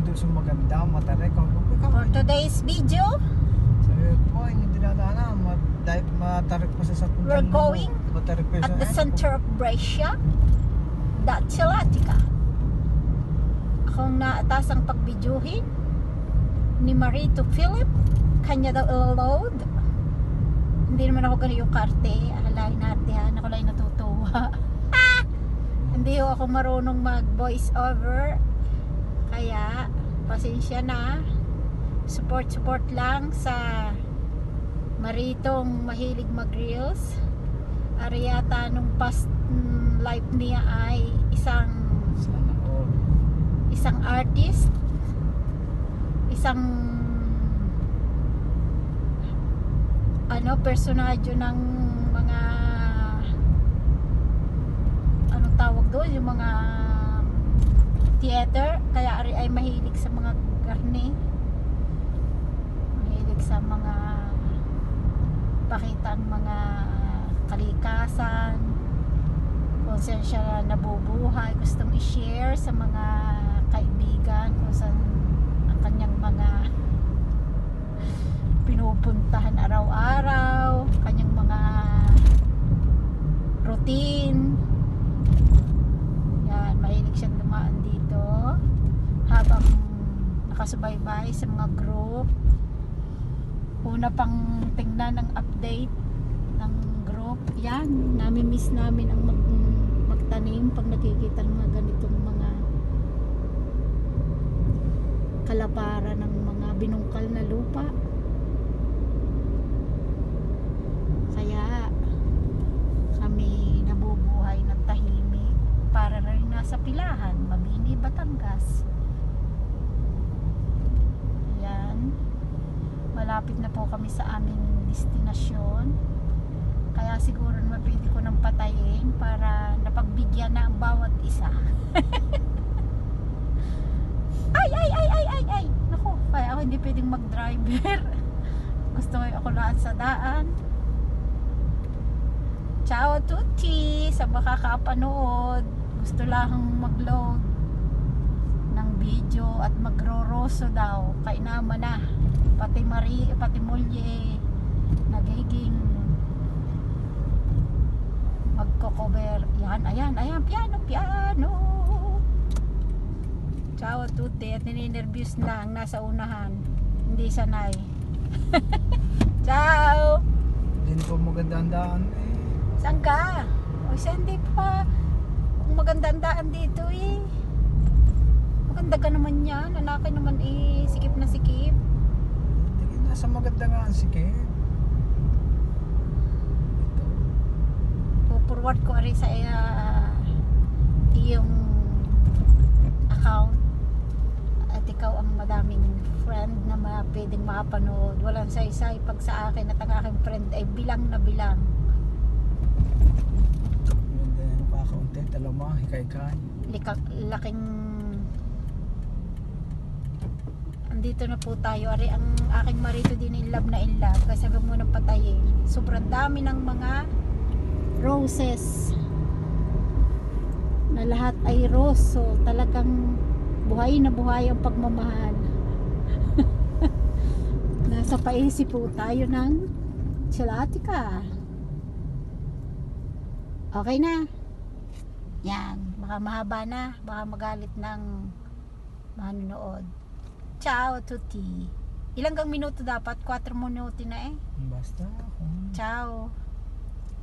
doon sa maganda, matarik. For today's video, Sabi ko, hindi dinadaanan. Matarik pa sa sakyan. we're going Matarik pa at the center of Brescia, Dacilatica. Akong naatas ang pagbidyuhin ni Marito Philip, kanya daw load. Hindi naman ako ganun yung karte. Alay natin, ako lang natutuwa. Hindi ako marunong mag voice over. Kaya, pasensya na. Support lang sa Maritong mahilig mag-reels. Ariata nung past life niya ay isang artist, isang personadyo ng mga anong tawag doon, yung mga theater. Kaya ari ay mahilig sa mga garni, mahilig sa mga pakitang mga kalikasan kung saan siya nabubuhay, gustong i-share sa mga kaibigan kung saan ang kanyang mga pinupuntahan araw-araw, kanyang mga routine. Yan, mahilig siyang dumaan dito habang nakasubaybay sa mga group. Una pang tingnan ang update ng group. Yan, nami-miss namin ang magtanim pag nakikita ng mga ganitong mga kalapara ng mga binungkal na lupa. Kaya kami nabubuhay ng tahimik para rin nasa Pilahan, Mabini, Batangas. Yan, malapit na po kami sa aming destinasyon. Kaya siguro mapili ko ng patayin para napagbigyan na ang bawat isa. ay naku, kaya ako hindi pwedeng mag-driver. Gusto ko ako lahat sa daan. Ciao tutti sa makakapanood. Gusto lang mag-load ng video at magro-roso daw. Kainama na. Pati Mulye nagiging magko-cover. Ayan, piano. Ciao tutti. At nininervyos lang nasa unahan. Hindi sanay. Ciao. Hindi pa maganda ang daan eh. Saan ka? O hindi pa. Kung maganda ang daan dito eh. Maganda ka naman yan. Lalaki naman eh. Sikip na sikip. Hindi, nasa maganda nga ang sikip. Forward ko rin sa iyong account. At ikaw ang madaming friend na pwedeng makapanood. Walang saysay pag sa akin at ang aking friend ay bilang na bilang. Kaunti, talama, hikay-kay. Laking andito na po tayo. Ari ang aking Marito din in love kasi sabi mo nang patayin. Sobrang dami ng mga roses na lahat ay rose. So talagang buhay na buhay ang pagmamahal. Nasa paisip po tayo ng Dacilatica. Okay na. Yan, baka mahaba na, baka magalit ng manonood. Ciao tutti. Ilang minuto dapat? 4 minuto na eh. Basta. Ciao.